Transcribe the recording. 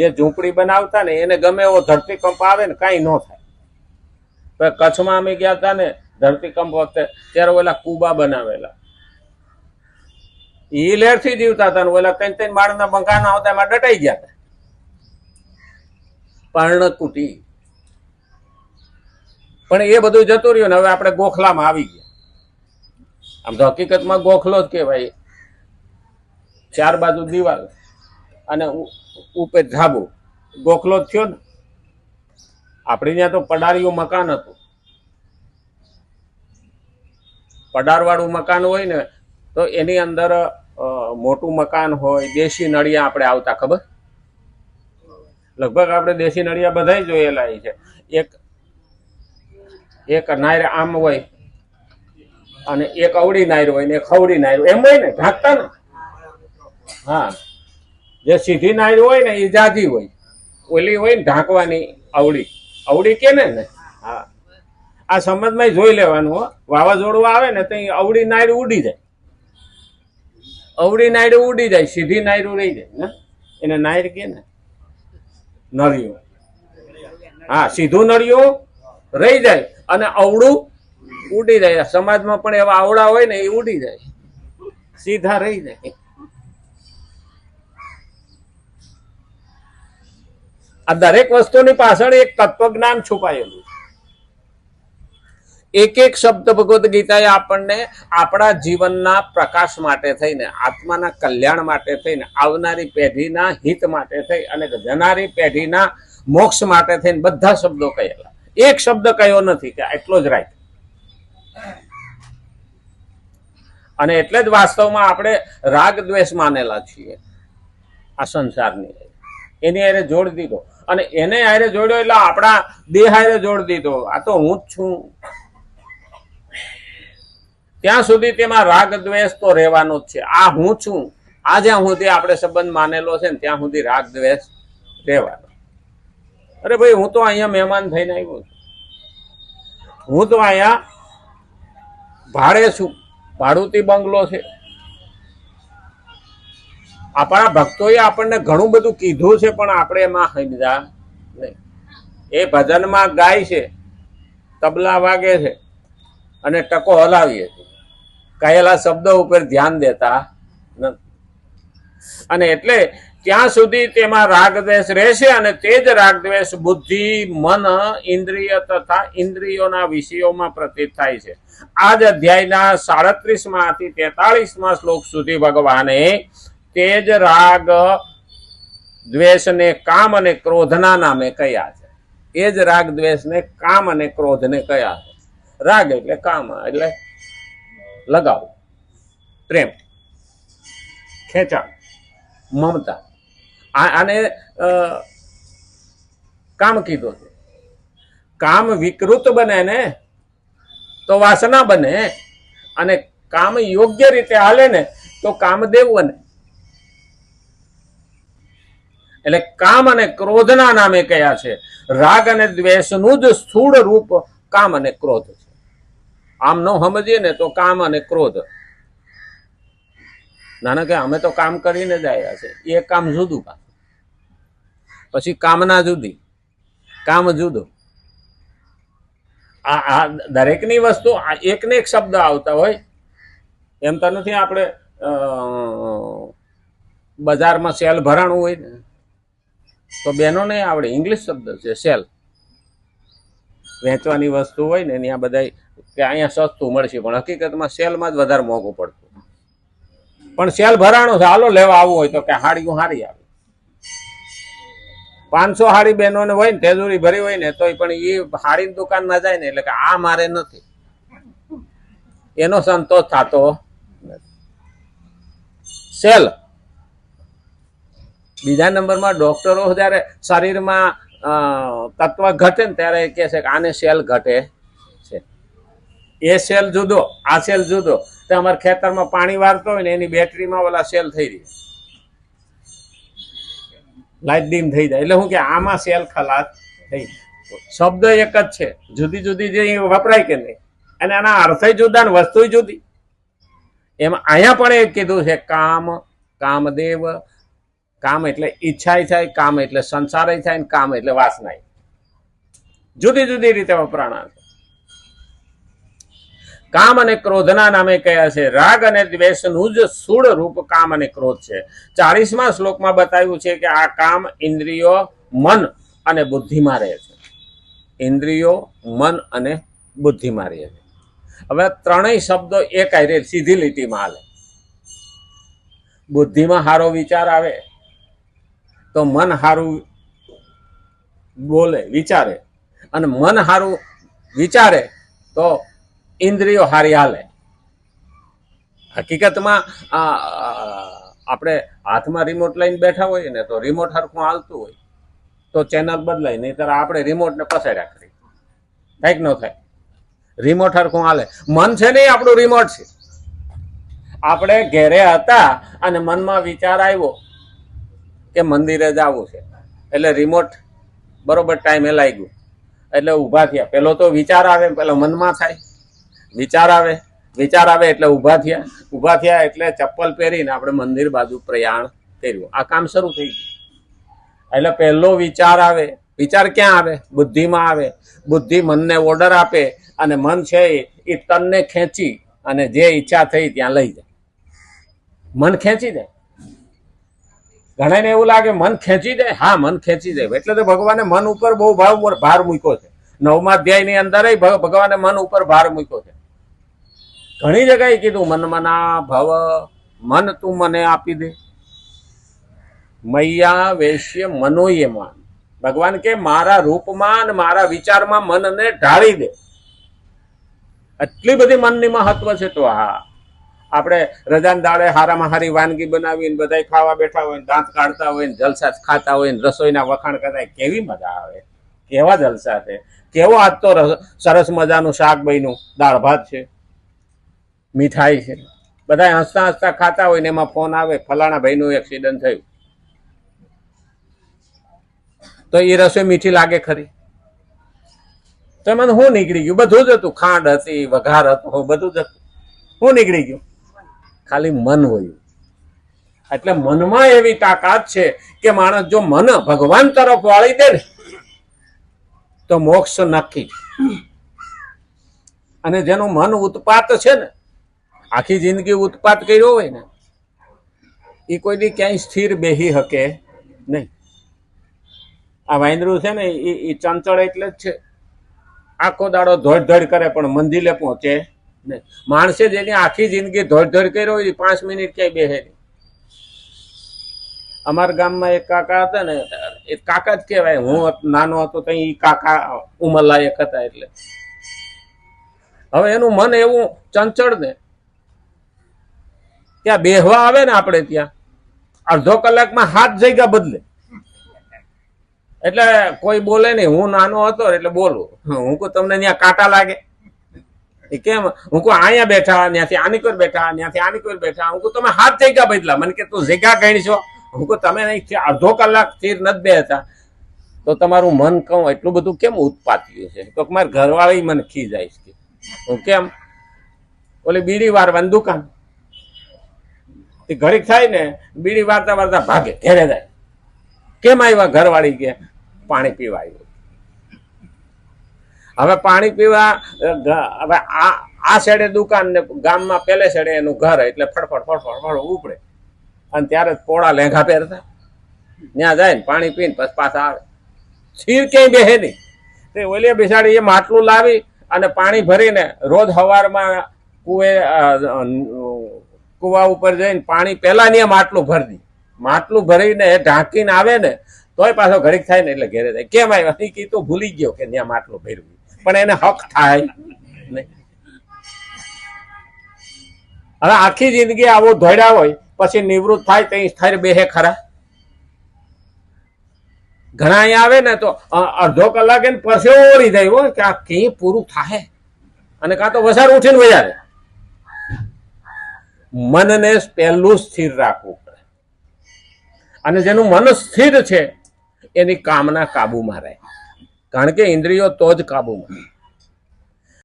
જે ઝૂંપડી બનાવતા ને એને ગમે એવો ધરતીકંપ આવે ને કાંઈ ન થાય. કચ્છમાં અમે ગયા હતા ને ધરતીકંપ વખતે, ત્યારે ઓલા કુબા બનાવેલા ઈ લહેરથી જીવતા હતા ને ઓલા 3-3 માળના મકાન આવતા એમાં દટાઈ ગયા હતા. પર્ણકુટી. પણ એ બધું જતું રહ્યું ને હવે આપણે ગોખલામાં આવી ગયા. આમ તો હકીકતમાં ગોખલો જ કહેવાય. 4 બાજુ દિવાલ અને ઉપર ધાબુ, ગોખલો જ થયો ને. આપણી ત્યાં તો પડારીયું મકાન હતું. પડારવાળું મકાન હોય ને તો એની અંદર મોટું મકાન હોય, દેશી નળિયા આપણે આવતા, ખબર? લગભગ આપણે દેશી નળિયા બધાય જોયેલા છે. એક નાયર આમ હોય અને એક અવળી નાયર હોય ને એક ખવડી નાયર એમ હોય ને, ઢાંકતા ને. હા, જે સીધી નાયર હોય ને એ જાજી હોય, ઓલી હોય ને ઢાંકવાની અવળી, અવળી કે ને. હા, આ સમજમાં જોઈ લેવાનું હો. વાવાઝોડું આવે ને તો અવળી નાયર ઉડી જાય, અવળી નાયર ઉડી જાય, સીધી નાયર રહી જાય ને, એને નાયર કે ને, નળિયું. હા, સીધું નળિયું રહી જાય અને અવળું ઉડી જાય. સમાજમાં પણ એવા આવડા હોય ને એ ઉડી જાય, સીધા રહી જાય. આ દરેક વસ્તુની પાછળ એક તત્વજ્ઞાન છુપાયેલું. એક એક શબ્દ ભગવદ્ ગીતાએ આપણને આપણા જીવનના પ્રકાશ માટે થઈને, આત્માના કલ્યાણ માટે થઈને, આવનારી પેઢીના હિત માટે થઈ અને જનારી પેઢીના મોક્ષ માટે થઈને બધા શબ્દો કહેલા. એક શબ્દ કયો નથી કે એટલો જ રાઈટ. અને એટલે જ વાસ્તવમાં આપણે રાગ દ્વેષ માનેલા છીએ આ સંસારની. એની હારે જોડ દીધો અને એને હારે જોડ્યો એટલે આપણા દેહ હારે જોડ દીધો. આ તો હું જ છું. ત્યાં સુધી તેમાં રાગ દ્વેષ તો રહેવાનો જ છે. આ હું છું, આ જ્યાં સુધી આપણે સંબંધ માનેલો છે ને ત્યાં સુધી રાગ દ્વેષ રહેવાનો. અરે ભાઈ, હું તો અહીંયા મહેમાન થઈને આવ્યો છું, હું તો અહીંયા ભાડે છું, ભાડુતી બંગલો છે. આપણા ભક્તોએ આપણને ઘણું બધું કીધું છે પણ આપણે એમાં સમજ્યા નહીં. એ ભજનમાં ગાય છે, તબલા વાગે છે અને ટકો હલાવીએ છીએ, કહેલા શબ્દો ઉપર ધ્યાન દેતા નથી. અને એટલે ત્યાં સુધી તેમાં રાગદ્વેષ રહેશે અને તે જ રાગદ્વેષ બુદ્ધિ, મન, ઇન્દ્રિય તથા ઇન્દ્રિયોના વિષયોમાં પ્રતીત થાય છે. આ જ અધ્યાયના 37માંથી 43મા શ્લોક સુધી ભગવાને તે જ રાગ દ્વેષને કામ અને ક્રોધના નામે કહ્યા છે. એ જ રાગ દ્વેષને કામ અને ક્રોધને કહ્યા છે. રાગ એટલે કામ, એટલે લગાવ, પ્રેમ, ખેંચાણ, મમતા. આને કામ કીધું છે. કામ વિકૃત બને ને તો વાસના બને, અને કામ યોગ્ય રીતે હાલે ને તો કામદેવ બને. એટલે કામ અને ક્રોધના નામે કયા છે. રાગ અને દ્વેષનું જ સ્થૂળ રૂપ કામ અને ક્રોધ છે. આમ ન સમજીએ ને તો કામ અને ક્રોધ. નાના કે અમે તો કામ કરીને જ આવ્યા છે, એ કામ જુદું, કામ પછી કામના જુદી, કામ જુદું. આ દરેકની વસ્તુ એકને એક શબ્દ આવતા હોય એમ તો નથી. આપણે બજારમાં સેલ ભરાણું હોય ને તો બેનો નહીં આવડે, ઇંગ્લિશ શબ્દ છે સેલ. વેચવાની વસ્તુ હોય ને ત્યાં બધા કે અહીંયા સસ્તું મળશે, પણ હકીકતમાં સેલમાં જ વધારે મોંઘું પડતું. પણ સેલ ભરાણું છે, હાલો લેવા આવવું હોય તો કે હાડીઓ હારી આવે. 500 હાડી બહેનોને હોય ને, તેજુરી ભરી હોય ને તોય પણ એ હાડીની દુકાનમાં જાય ને એટલે કે આ મારે નથી, એનો સંતોષ થતો નથી. સેલ. બીજા નંબરમાં ડોક્ટરો જયારે શરીરમાં તત્વ ઘટે ને ત્યારે કહે છે કે આને સેલ ઘટે છે. એ સેલ જુદો, આ સેલ જુદો. તો અમારે ખેતરમાં પાણી વારતો હોય ને એની બેટરીમાં ઓલા સેલ થઈ રહી, લાઇટ ડીમ થઈ જાય. એટલે શું કે આમાં સેલ ખલાસ થઈ. શબ્દ એક જ છે, જુદી જુદી જે વપરાય કે નહીં, અને આના અર્થ જુદા ને વસ્તુ જુદી. એમાં અહીંયા પણ એ કીધું છે કામ, કામદેવ, કામ એટલે ઈચ્છાય થાય, કામ એટલે સંસારય થાય, ને કામ એટલે વાસનાય. જુદી જુદી રીતે વપરાણા છે. કામ અને ક્રોધના નામે કયા છે? રાગ અને દ્વેષનું જ સ્થૂળ રૂપ કામ અને ક્રોધ છે. 40મા શ્લોકમાં બતાવ્યું છે કે આ કામ ઇન્દ્રિયો, મન અને બુદ્ધિમાં રહે છે. ઇન્દ્રિયો, મન અને બુદ્ધિમાં રહે છે. હવે ત્રણેય શબ્દો એક હારે સીધી લીટીમાં હાલે. બુદ્ધિમાં સારો વિચાર આવે તો મન સારું બોલે, વિચારે, અને મન સારું વિચારે તો ઇન્દ્રિયો હારી હાલે. હકીકતમાં આપણે હાથમાં રિમોટ લઈને બેઠા હોય ને તો રિમોટ હરખું હાલતું હોય તો ચેનલ બદલાય, નહીંતર આપણે રિમોટને પસાડ્યા કરીએ, કંઈક ન થાય. રિમોટ હરખું હાલે. મન છે ને આપણું રિમોટ છે. આપણે ઘેરે હતા અને મનમાં વિચાર આવ્યો કે મંદિરે જવું છે, એટલે રિમોટ બરોબર ટાઈમે લાગ્યું, એટલે ઊભા થયા. પેલો તો વિચાર આવે, પેલો મનમાં થાય, વિચાર આવે એટલે ઊભા થયા એટલે ચપ્પલ પહેરીને આપણે મંદિર બાજુ પ્રયાણ કર્યું. આ કામ શરૂ થઈ ગયું. એટલે પહેલો વિચાર આવે. વિચાર ક્યાં આવે? બુદ્ધિમાં આવે. બુદ્ધિ મનને ઓર્ડર આપે અને મન છે એ તનને ખેંચી અને જે ઈચ્છા થઈ ત્યાં લઈ જાય. મન ખેંચી જાય. ઘણાને એવું લાગે મન ખેંચી જાય. હા, મન ખેંચી જાય. એટલે તો ભગવાને મન ઉપર બહુ ભાર મૂક્યો છે. 9મા અધ્યાયની અંદર ભગવાને મન ઉપર ભાર મૂક્યો છે. ઘણી જગ્યાએ કીધું મન મના ભવ, મન તું મને આપી દે. મૈયા વેશ્ય મનોય માન. ભગવાન કે મારા રૂપમાં અને મારા વિચારમાં મનને ઢાળી દે. એટલી બધી મનની મહત્વ છે. તો હા, આપણે રજાના દાડે હારામાં હારી વાનગી બનાવીને બધા ખાવા બેઠા હોય, દાંત કાઢતા હોય, જલસા ખાતા હોય, રસોઈના વખાણ કરતા, કેવી મજા આવે, કેવા જલસા છે, કેવો આજ તો સરસ મજાનું શાક બન્યું, દાળ ભાત છે, મીઠાઈ છે, બધા હસતા હસતા ખાતા હોય ને એમાં ફોન આવે ફલાણા ભાઈનું એક્સિડન્ટ થયું. તો એ રસોઈ મીઠી લાગે ખરી? તો એમાં શું નીકળી ગયું? બધું જ હતું. ખાંડ હતી, વઘાર હતો, બધું જ હતું. શું નીકળી ગયું? ખાલી મન હોય. એટલે મનમાં એવી તાકાત છે કે માણસ જો મન ભગવાન તરફ વાળી દે ને તો મોક્ષ નક્કી. અને જેનું મન ઉત્પાત છે ને, આખી જિંદગી ઉત્પાત કર્યો હોય ને, એ કોઈ દી ક્યાંય સ્થિર બેહી શકે નહીં. આ વાંદરું છે ને એ ચંચળ એટલે જ છે. આખો દાડો ધોડ કરે પણ મંદિરે પહોંચે નહીં. માણસે જેની આખી જિંદગી ધોડ કર્યો હોય 5 મિનિટ ક્યાંય બેસે નહીં. અમારા ગામમાં એક કાકા હતા ને, એ કાકા જ કહેવાય. હું નાનો હતો તો એ કાકા ઉંમરલાયક હતા. એટલે હવે એનું મન એવું ચંચળ ને, ત્યાં બેહવા આવે ને આપણે ત્યાં અડધો કલાકમાં 7 જગ્યા બદલે. એટલે કોઈ બોલે નહીં. હું નાનો હતો એટલે બોલું. હું કહું તમને ત્યાં કાંટા લાગે? એ કેમ? હું કહું અહીંયા બેઠા, ત્યાંથી આની કોઈ બેઠા, ત્યાંથી આની કોઈ બેઠા. હું કહું તમે 7 જગ્યા બદલા. મને કે તું જગ્યા ગણી છો? હું કહું તમે નહીં અડધો કલાક સ્થિર નથી બેસતા તો તમારું મન કહું એટલું બધું કેમ ઉત્પાત્યું છે? તો મારી ઘરવાળી મને ખી જાય છે. હું કેમ? ઓલી બીડી વારવાની દુકાન, એ ઘડીક થાય ને બીડી વારતા વારતા ભાગે ઘેરે જાય. કેમ આવ્યા? ઘરવાળી કે પાણી પીવા આવ્યું. હવે પાણી પીવા, હવે આ સાઈડે દુકાન ને ગામમાં પેલે સાઈડે એનું ઘર, એટલે ફડફડ ઉપડે. અને ત્યારે પોળા લેંઘા પહેરતા ત્યાં જાય ને પાણી પીને પછી પાછા આવે. સ્થિર ક્યાંય બેહે નહીં. તે ઓલી બિસાડી એ માટલું લાવી અને પાણી ભરીને રોજ સવારમાં કુવા ઉપર જઈને પાણી પેલા ને માટલું ભરી દે. માટલું ભરીને ઢાંકીને આવે ને તોય પાછો ઘડીક થાય ને એટલે ઘેરે જાય. કેમ આવ્યા? એ તો ભૂલી ગયો કે ત્યાં માટલું ભર્યું, પણ એને હક થાય નહીં. હવે આખી જિંદગી આવો ધોડ્યા હોય પછી નિવૃત્ત થાય તો સ્થિર બેહે ખરા? ઘણા અહીંયા આવે ને તો અડધો કલાક એને પરસેવો ઓળી જાય હોય કે આ કઈ પૂરું થાય, અને કાં તો વસાર ઉઠીને વયા જાય. મનને પહેલું સ્થિર રાખવું પડે. અને જેનું મન સ્થિર છે એની કામના કાબુમાં રહે. કારણ કે ઇન્દ્રિયો તો જ કાબુમાં.